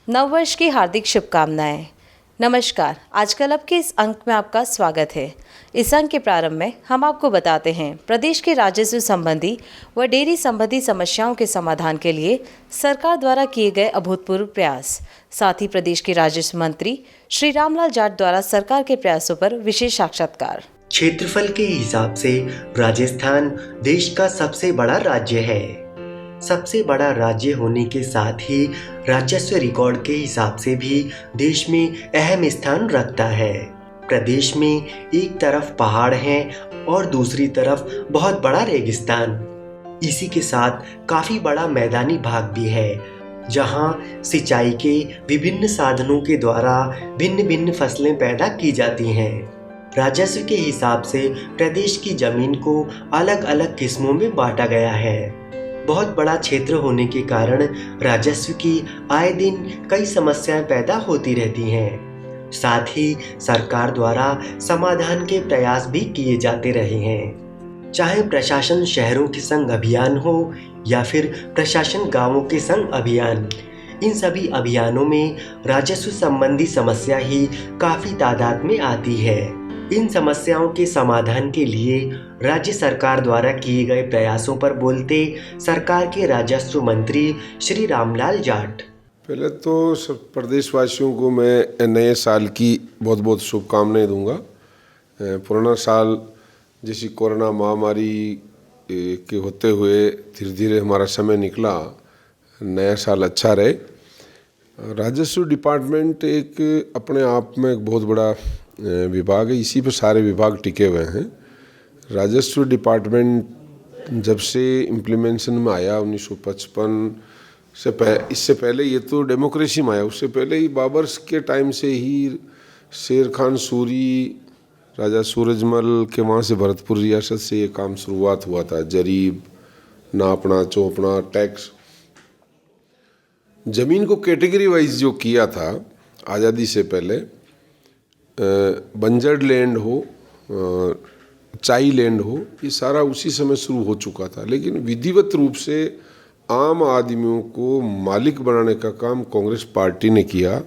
नववर्ष की हार्दिक शुभकामनाएं। नमस्कार, आज क्लब के इस अंक में आपका स्वागत है। इस अंक के प्रारंभ में हम आपको बताते हैं प्रदेश के राजस्व संबंधी व डेयरी संबंधी समस्याओं के समाधान के लिए सरकार द्वारा किए गए अभूतपूर्व प्रयास। साथ ही प्रदेश के राजस्व मंत्री श्री रामलाल जाट द्वारा सरकार के प्रयासों पर विशेष साक्षात्कार। क्षेत्रफल के हिसाब से राजस्थान देश का सबसे बड़ा राज्य है। सबसे बड़ा राज्य होने के साथ ही राजस्व रिकॉर्ड के हिसाब से भी देश में अहम स्थान रखता है। प्रदेश में एक तरफ पहाड़ हैं और दूसरी तरफ बहुत बड़ा रेगिस्तान। इसी के साथ काफी बड़ा मैदानी भाग भी है, जहां सिंचाई के विभिन्न साधनों के द्वारा भिन्न भिन्न फसलें पैदा की जाती हैं। राजस्व के हिसाब से प्रदेश की जमीन को अलग अलग किस्मों में बांटा गया है। बहुत बड़ा क्षेत्र होने के कारण राजस्व की आए दिन कई समस्याएं पैदा होती रहती हैं। साथ ही सरकार द्वारा समाधान के प्रयास भी किए जाते रहे हैं। चाहे प्रशासन शहरों के संग अभियान हो या फिर प्रशासन गांवों के संग अभियान, इन सभी अभियानों में राजस्व संबंधी समस्या ही काफी तादाद में आती है। इन समस्याओं के समाधान के लिए राज्य सरकार द्वारा किए गए प्रयासों पर बोलते सरकार के राजस्व मंत्री श्री रामलाल जाट। पहले तो सब प्रदेशवासियों को मैं नए साल की बहुत बहुत शुभकामनाएं दूंगा। पुराना साल जैसी कोरोना महामारी के होते हुए धीरे धीरे हमारा समय निकला, नया साल अच्छा रहे। राजस्व डिपार्टमेंट एक अपने आप में एक बहुत बड़ा विभाग है, इसी पे सारे विभाग टिके हुए हैं। राजस्व डिपार्टमेंट जब से इम्प्लीमेंटेशन में आया 1955 से इससे पहले ये तो डेमोक्रेसी में आया, उससे पहले ही बाबर्स के टाइम से ही शेर खान सूरी, राजा सूरजमल के वहाँ से भरतपुर रियासत से ये काम शुरुआत हुआ था। जरीब, नापना, चौपना, टैक्स, ज़मीन को कैटेगरी वाइज जो किया था आज़ादी से पहले, बंजर लैंड हो, चाई लैंड हो, ये सारा उसी समय शुरू हो चुका था। लेकिन विधिवत रूप से आम आदमियों को मालिक बनाने का काम कांग्रेस पार्टी ने किया।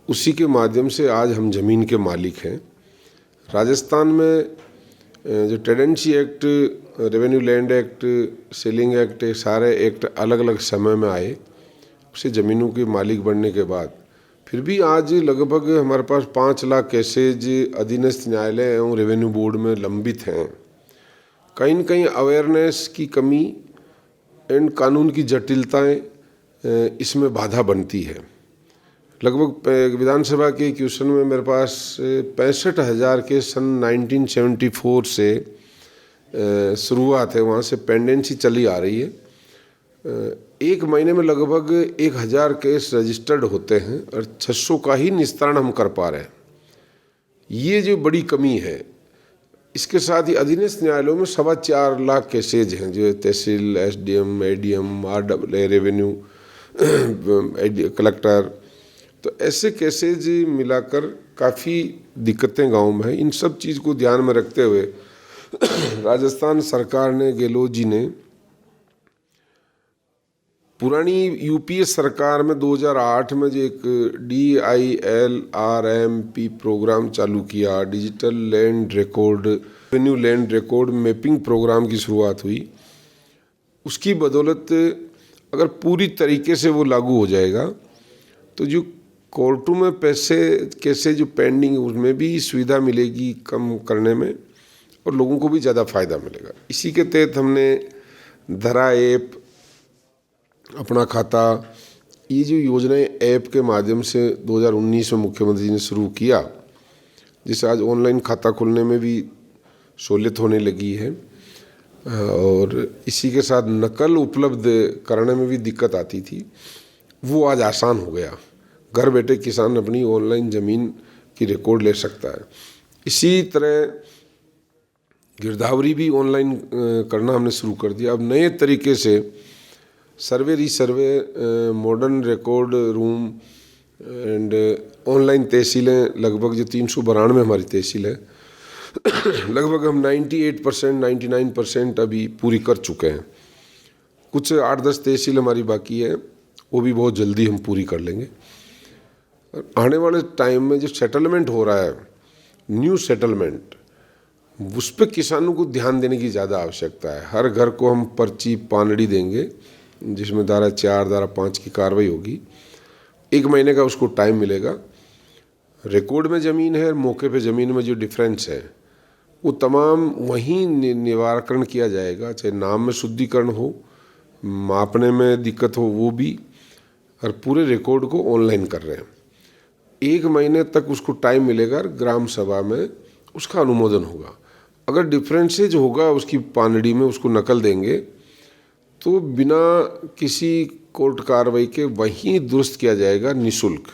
उसी के माध्यम से आज हम ज़मीन के मालिक हैं। राजस्थान में जो tenancy act, revenue land act, selling act, सारे एक्ट अलग अलग समय में आए। उसे ज़मीनों के मालिक बनने के बाद फिर भी आज लगभग हमारे पास 5 लाख केसेज अधीनस्थ न्यायालय एवं रेवेन्यू बोर्ड में लंबित हैं। कहीं न कहीं अवेयरनेस की कमी एंड कानून की जटिलताएं इसमें बाधा बनती है। लगभग विधानसभा के क्वेश्चन में मेरे पास 65,000 के सन 1974 से शुरुआत है, वहाँ से पेंडेंसी चली आ रही है। एक महीने में लगभग 1,000 केस रजिस्टर्ड होते हैं और 600 का ही निस्तारण हम कर पा रहे हैं। ये जो बड़ी कमी है, इसके साथ ही अधीनस्थ न्यायालयों में 4.25 लाख केसेज हैं, जो tehsil, SDM, ADM, RW, revenue, collector, तो ऐसे केसेज मिलाकर काफ़ी दिक्कतें गाँव में हैं। इन सब चीज़ को ध्यान में रखते हुए राजस्थान सरकार ने, गहलोत जी ने पुरानी यूपीए सरकार में 2008 में जो एक DILRMP प्रोग्राम चालू किया, digital land record, revenue land record mapping programme की शुरुआत हुई। उसकी बदौलत अगर पूरी तरीके से वो लागू हो जाएगा तो जो कोर्टों में पैसे कैसे जो पेंडिंग, उसमें भी सुविधा मिलेगी कम करने में, और लोगों को भी ज़्यादा फ़ायदा मिलेगा। इसी के तहत हमने धरा ऐप, अपना खाता, ये जो योजनाएं ऐप के माध्यम से 2019 में मुख्यमंत्री जी ने शुरू किया, जिससे आज ऑनलाइन खाता खोलने में भी सहूलियत होने लगी है। और इसी के साथ नकल उपलब्ध कराने में भी दिक्कत आती थी, वो आज आसान हो गया। घर बैठे किसान अपनी ऑनलाइन ज़मीन की रिकॉर्ड ले सकता है। इसी तरह गिरदावरी भी ऑनलाइन करना हमने शुरू कर दिया। अब नए तरीके से survey resurvey, modern record room and online तहसीलें, लगभग जो 392 हमारी तहसील है, लगभग हम 98%, 99% अभी पूरी कर चुके हैं। कुछ 8-10 तहसील हमारी बाकी है, वो भी बहुत जल्दी हम पूरी कर लेंगे। आने वाले टाइम में जो सेटलमेंट हो रहा है, न्यू सेटलमेंट, उस पर किसानों को ध्यान देने की ज़्यादा आवश्यकता है। हर घर को हम पर्ची पानड़ी देंगे जिसमें धारा 4, धारा 5 की कार्रवाई होगी। 1 महीने का उसको टाइम मिलेगा। रिकॉर्ड में ज़मीन है और मौके पे ज़मीन में जो डिफरेंस है वो तमाम वहीं निवारण किया जाएगा, चाहे नाम में शुद्धिकरण हो, मापने में दिक्कत हो वो भी, और पूरे रिकॉर्ड को ऑनलाइन कर रहे हैं। 1 महीने तक उसको टाइम मिलेगा और ग्राम सभा में उसका अनुमोदन होगा। अगर डिफरेंसेज होगा उसकी पानड़ी में, उसको नकल देंगे तो बिना किसी कोर्ट कार्रवाई के वहीं दुरुस्त किया जाएगा निःशुल्क।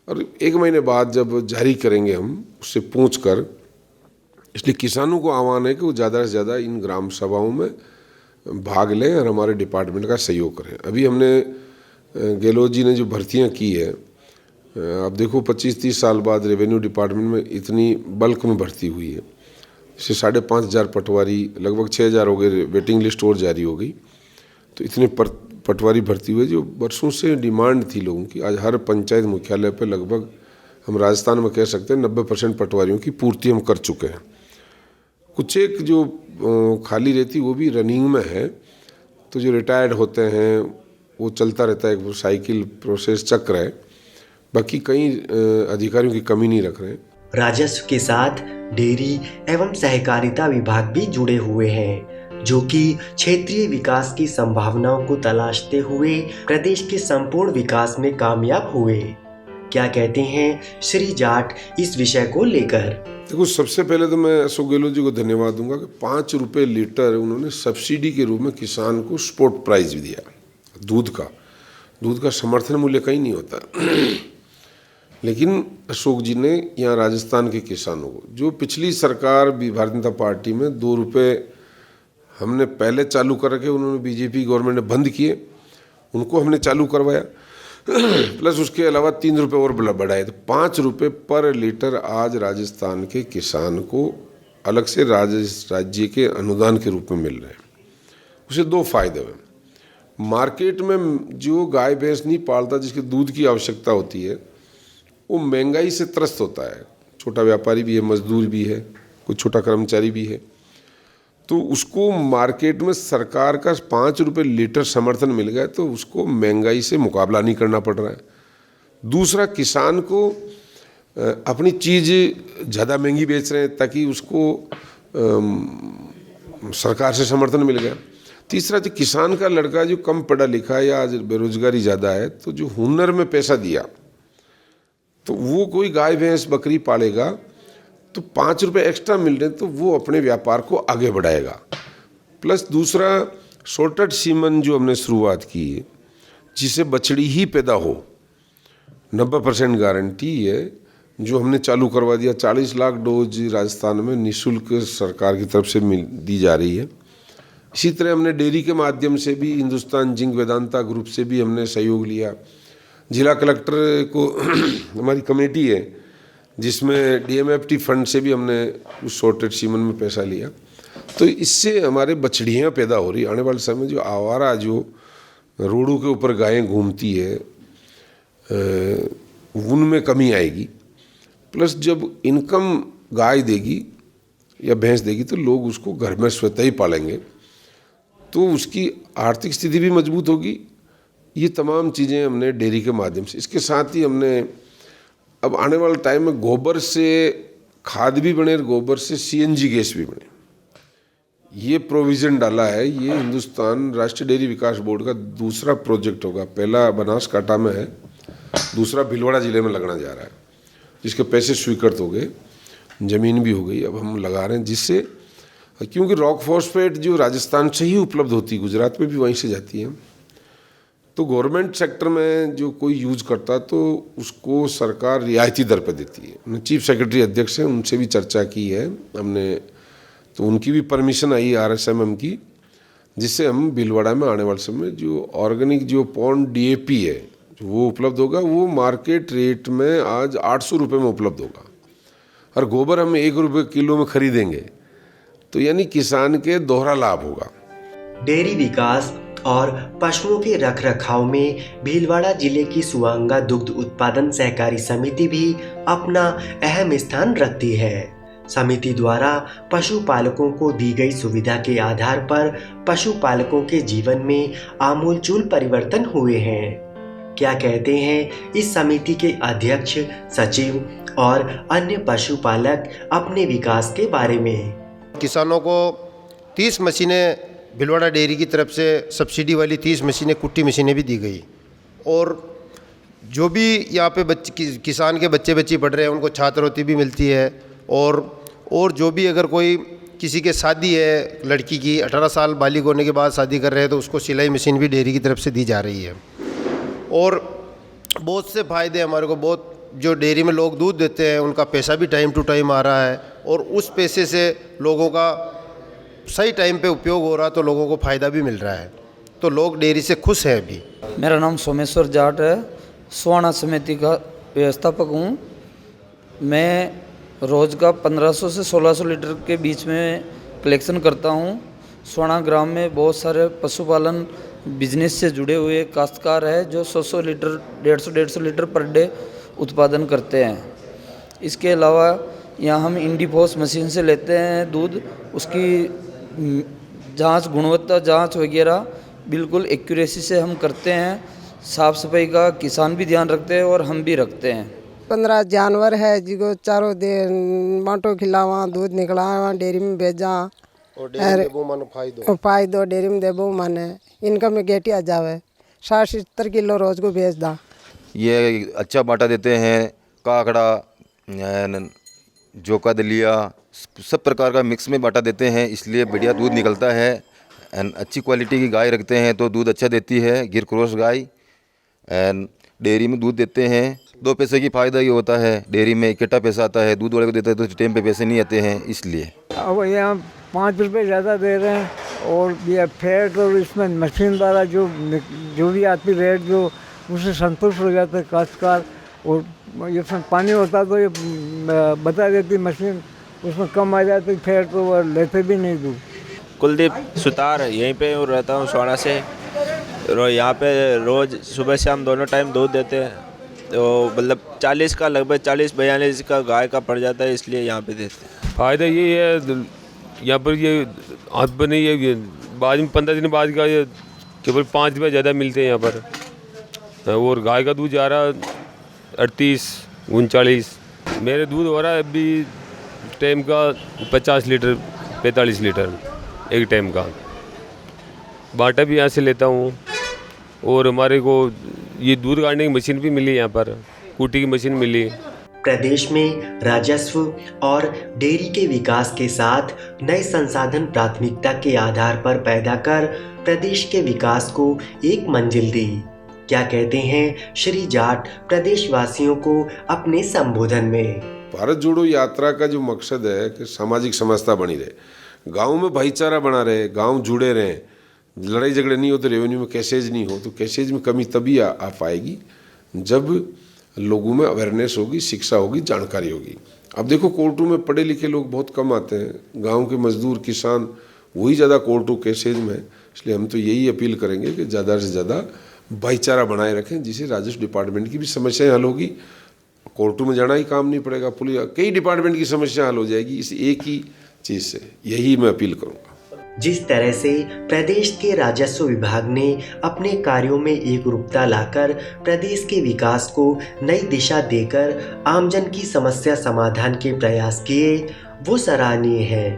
और 1 महीने बाद जब जारी करेंगे हम उससे पूछ कर, इसलिए किसानों को आह्वान है कि वो ज़्यादा से ज़्यादा इन ग्राम सभाओं में भाग लें और हमारे डिपार्टमेंट का सहयोग करें। अभी हमने गहलोत जी ने जो भर्तियां की है, अब देखो 25-30 साल बाद रेवेन्यू डिपार्टमेंट में इतनी बल्क में भर्ती हुई है। जैसे 5,500 पटवारी, लगभग 6,000 हो गए, वेटिंग लिस्ट और जारी हो गई। तो इतने पटवारी भर्ती हुए जो वर्षों से डिमांड थी लोगों की। आज हर पंचायत मुख्यालय पर लगभग हम राजस्थान में कह सकते हैं 90% पटवारियों की पूर्ति हम कर चुके हैं। कुछ एक जो खाली रहती वो भी रनिंग में है। तो जो रिटायर्ड होते हैं वो चलता रहता है, एक साइकिल प्रोसेस चक्र है। बाकी कई अधिकारियों की कमी नहीं रख रहे हैं। राजस्व के साथ डेयरी एवं सहकारिता विभाग भी जुड़े हुए हैं, जो कि क्षेत्रीय विकास की संभावनाओं को तलाशते हुए प्रदेश के संपूर्ण विकास में कामयाब हुए। क्या कहते हैं श्री जाट इस विषय को लेकर? देखो, सबसे पहले तो मैं अशोक गहलोत जी को धन्यवाद दूंगा कि 5 रुपये लीटर उन्होंने सब्सिडी के रूप में किसान को स्पॉट प्राइस भी दिया। दूध का समर्थन मूल्य कहीं नहीं होता। लेकिन अशोक जी ने यहाँ राजस्थान के किसानों को, जो पिछली सरकार भारतीय जनता पार्टी में 2 रुपये हमने पहले चालू कर रखे, उन्होंने बीजेपी गवर्नमेंट ने बंद किए, उनको हमने चालू करवाया। प्लस उसके अलावा 3 रुपये और बढ़ाए, तो 5 रुपये पर लीटर आज राजस्थान के किसान को अलग से राज्य के अनुदान के रूप में मिल रहे हैं। उसे 2 फायदे हैं। मार्केट में जो गाय भैंस नहीं पालता, जिसके दूध की आवश्यकता होती है, वो महंगाई से त्रस्त होता है। छोटा व्यापारी भी है, मजदूर भी है, कोई छोटा कर्मचारी भी है। तो उसको मार्केट में सरकार का 5 रुपये लीटर समर्थन मिल गया तो उसको महंगाई से मुकाबला नहीं करना पड़ रहा है। दूसरा, किसान को अपनी चीज़ ज़्यादा महंगी बेच रहे हैं ताकि उसको सरकार से समर्थन मिल गया। तीसरा, जो किसान का लड़का जो कम पढ़ा लिखा है या आज बेरोजगारी ज़्यादा है, तो जो हुनर में पैसा दिया तो वो कोई गाय भैंस बकरी पालेगा तो 5 रुपये एक्स्ट्रा मिल रहे हैं तो वो अपने व्यापार को आगे बढ़ाएगा। प्लस दूसरा, शॉर्टेड सीमन जो हमने शुरुआत की है, जिसे बछड़ी ही पैदा हो, 90% गारंटी है, जो हमने चालू करवा दिया। 40 लाख डोज राजस्थान में निःशुल्क सरकार की तरफ से दी जा रही है। इसी तरह हमने डेयरी के माध्यम से भी, हिंदुस्तान जिंक वेदांता ग्रुप से भी हमने सहयोग लिया। जिला कलेक्टर को हमारी कमेटी है जिसमें DMFT फंड से भी हमने उस शॉर्टेड सीमन में पैसा लिया। तो इससे हमारे बछड़ियाँ पैदा हो रही। आने वाले समय जो आवारा जो रोडों के ऊपर गायें घूमती है उनमें कमी आएगी। प्लस जब इनकम गाय देगी या भैंस देगी तो लोग उसको घर में स्वतः ही पालेंगे, तो उसकी आर्थिक स्थिति भी मजबूत होगी। ये तमाम चीज़ें हमने डेयरी के माध्यम से, इसके साथ ही हमने अब आने वाले टाइम में गोबर से खाद भी बने और गोबर से CNG गैस भी बने, ये प्रोविज़न डाला है। ये हिंदुस्तान राष्ट्रीय डेयरी विकास बोर्ड का दूसरा प्रोजेक्ट होगा। पहला बनासकांठा में है, दूसरा भीलवाड़ा जिले में लगना जा रहा है, जिसके पैसे स्वीकृत हो गए, ज़मीन भी हो गई। अब हम लगा रहे हैं जिससे, क्योंकि रॉक फॉस्फेट जो राजस्थान से ही उपलब्ध होती है, गुजरात में भी वहीं से जाती है, तो गवर्नमेंट सेक्टर में जो कोई यूज करता तो उसको सरकार रियायती दर पर देती है। हमने चीफ सेक्रेटरी अध्यक्ष हैं, उनसे भी चर्चा की है हमने, तो उनकी भी परमिशन आई RSMM की, जिससे हम भीलवाड़ा में आने वाले समय जो ऑर्गेनिक जो पॉन्ड DAP है वो उपलब्ध होगा। वो मार्केट रेट में आज 800 रुपये में उपलब्ध होगा, और गोबर हम 1 रुपये किलो में खरीदेंगे, तो यानी किसान के दोहरा लाभ होगा। डेयरी विकास और पशुओं के रखरखाव में भीलवाड़ा जिले की सुवांगा दुग्ध उत्पादन सहकारी समिति भी अपना अहम स्थान रखती है। समिति द्वारा पशुपालकों को दी गई सुविधा के आधार पर पशुपालकों के जीवन में आमूलचूल परिवर्तन हुए हैं। क्या कहते हैं इस समिति के अध्यक्ष, सचिव और अन्य पशुपालक अपने विकास के बारे में। किसानों को 30 मशीनें भीलवाड़ा डेयरी की तरफ से सब्सिडी वाली 30 मशीनें, कुट्टी मशीनें भी दी गई। और जो भी यहाँ पे किसान के बच्चे पढ़ रहे हैं उनको छात्रवृत्ति भी मिलती है। और जो भी अगर कोई किसी के शादी है, लड़की की 18 साल बालिग होने के बाद शादी कर रहे हैं तो उसको सिलाई मशीन भी डेयरी की तरफ से दी जा रही है। और बहुत से फ़ायदे हमारे को, बहुत जो डेयरी में लोग दूध देते हैं उनका पैसा भी टाइम टू टाइम आ रहा है और उस पैसे से लोगों का सही टाइम पे उपयोग हो रहा, तो लोगों को फ़ायदा भी मिल रहा है, तो लोग डेयरी से खुश हैं अभी। मेरा नाम सोमेश्वर जाट है, स्वाना समिति का व्यवस्थापक हूँ। मैं रोज़ का 1500 से 1600 लीटर के बीच में कलेक्शन करता हूँ। स्वाना ग्राम में बहुत सारे पशुपालन बिजनेस से जुड़े हुए काश्तकार है जो 100 लीटर 150 लीटर पर डे उत्पादन करते हैं। इसके अलावा यहाँ हम इंडीफोस मशीन से लेते हैं दूध, उसकी जांच, गुणवत्ता जांच वगैरह बिल्कुल एक्यूरेसी से हम करते हैं। साफ़ सफाई का किसान भी ध्यान रखते हैं और हम भी रखते हैं। 15 जानवर है जिको चारों दिन बांटो खिलावा, दूध निकलावा, डेयरी में भेजा और फायदो डेयरी में देबो माने इनकम में गेटी आ जावे। 60-70 किलो रोज को भेज दा। ये अच्छा बाटा देते हैं, काकड़ा, जोका दलिया, सब प्रकार का मिक्स में बाटा देते हैं, इसलिए बढ़िया दूध निकलता है। एंड अच्छी क्वालिटी की गाय रखते हैं तो दूध अच्छा देती है, गिर क्रॉस गाय। एंड डेयरी में दूध देते हैं, 2 पैसे की फ़ायदा ये होता है, डेयरी में इकट्ठा पैसा आता है, दूध वाले को देता है तो टाइम पे पैसे नहीं आते हैं, इसलिए। अब यहाँ 5 रुपये ज़्यादा दे रहे हैं और ये फैट और इसमें मशीन द्वारा जो भी आती रेट जो उससे संतुष्ट हो जाता है काश्तकार। और ये पानी होता तो ये बता देती मशीन, उसमें कम आ जाती फैट तो वो लेते भी नहीं दूध। कुलदीप सुतार, यहीं पे रहता हूँ स्वाना से। यहाँ पे रोज़ सुबह शाम दोनों टाइम दूध देते हैं, तो मतलब 40 का लगभग 40-42 का गाय का पड़ जाता है, इसलिए यहाँ पे देते हैं। फ़ायदा ये है यहाँ पर, ये हाथ पर नहीं है, बाद में 15 दिन बाद का ये केवल 5 रुपये ज़्यादा मिलते हैं यहाँ पर। और गाय का दूध जा रहा 38-39। मेरे दूध हो रहा है अभी टाइम का 50 लीटर 45 लीटर एक टाइम का। बाटा भी यहाँ से लेता हूँ और हमारे को ये दूध काटने की मशीन भी मिली, यहाँ पर कूटी की मशीन मिली। प्रदेश में राजस्व और डेयरी के विकास के साथ नए संसाधन प्राथमिकता के आधार पर पैदा कर प्रदेश के विकास को एक मंजिल दी। क्या कहते हैं श्री जाट प्रदेशवासियों को अपने संबोधन में। भारत जोड़ो यात्रा का जो मकसद है कि सामाजिक समरसता बनी रहे, गांव में भाईचारा बना रहे, गांव जुड़े रहें, लड़ाई झगड़े नहीं हो तो रेवेन्यू में कैसेज नहीं हो, तो कैसेज में कमी तभी आ पाएगी जब लोगों में अवेयरनेस होगी, शिक्षा होगी, जानकारी होगी। अब देखो कोर्टों में पढ़े लिखे लोग बहुत कम आते हैं, गांव के मजदूर किसान वही ज़्यादा कोर्टों केसेज में, इसलिए हम तो यही अपील करेंगे कि ज़्यादा से ज़्यादा भाईचारा बनाए रखें, जिससे राजस्व डिपार्टमेंट की भी समस्याएं हल होगी, कोर्टों में जाना ही काम नहीं पड़ेगा, पुलिस कई डिपार्टमेंट की समस्या हल हो जाएगी इस एक ही चीज़ से। यही मैं अपील करूँगा। जिस तरह से प्रदेश के राजस्व विभाग ने अपने कार्यों में एकरूपता लाकर प्रदेश के विकास को नई दिशा देकर आमजन की समस्या समाधान के प्रयास किए, वो सराहनीय है।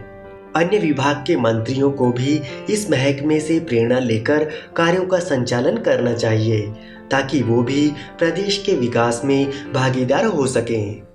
अन्य विभाग के मंत्रियों को भी इस महकमे से प्रेरणा लेकर कार्यों का संचालन करना चाहिए, ताकि वो भी प्रदेश के विकास में भागीदार हो सकें।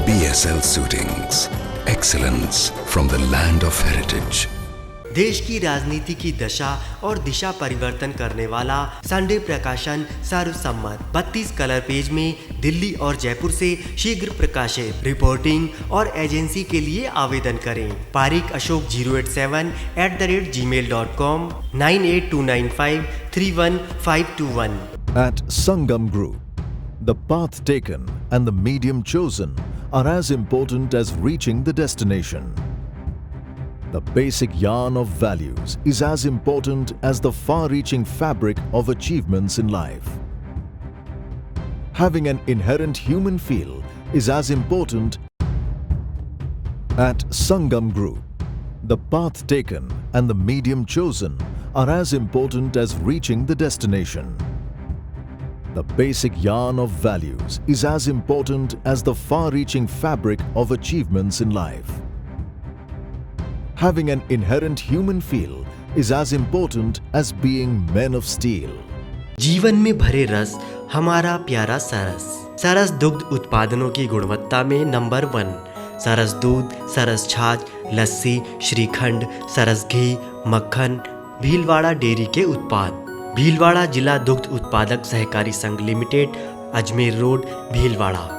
BSL Suitings, excellence from the land of heritage. देश की राजनीति की दशा और दिशा परिवर्तन करने वाला संडे प्रकाशन सर्वसम्मत 32 कलर पेज में दिल्ली और जयपुर से शीघ्र प्रकाशित। रिपोर्टिंग और एजेंसी के लिए आवेदन करें। Pareek Ashok 087@gmail.com 9829531521। At Sangam Group, the path taken and the medium chosen are as important as reaching the destination. The basic yarn of values is as important as the far-reaching fabric of achievements in life. Having an inherent human feel is as important. At Sangam Group, the path taken and the medium chosen are as important as reaching the destination. The basic yarn of values is as important as the far-reaching fabric of achievements in life. Having an inherent human feel is as important as being men of steel. जीवन में भरे रस हमारा प्यारा सरस। सरस दुग्ध उत्पादनों की गुणवत्ता में नंबर 1। सरस दूध, सरस छाछ, लस्सी, श्रीखंड, सरस घी, मक्खन भीलवाड़ा डेयरी के उत्पाद। भीलवाड़ा जिला दुग्ध उत्पादक सहकारी संघ लिमिटेड, अजमेर रोड, भीलवाड़ा।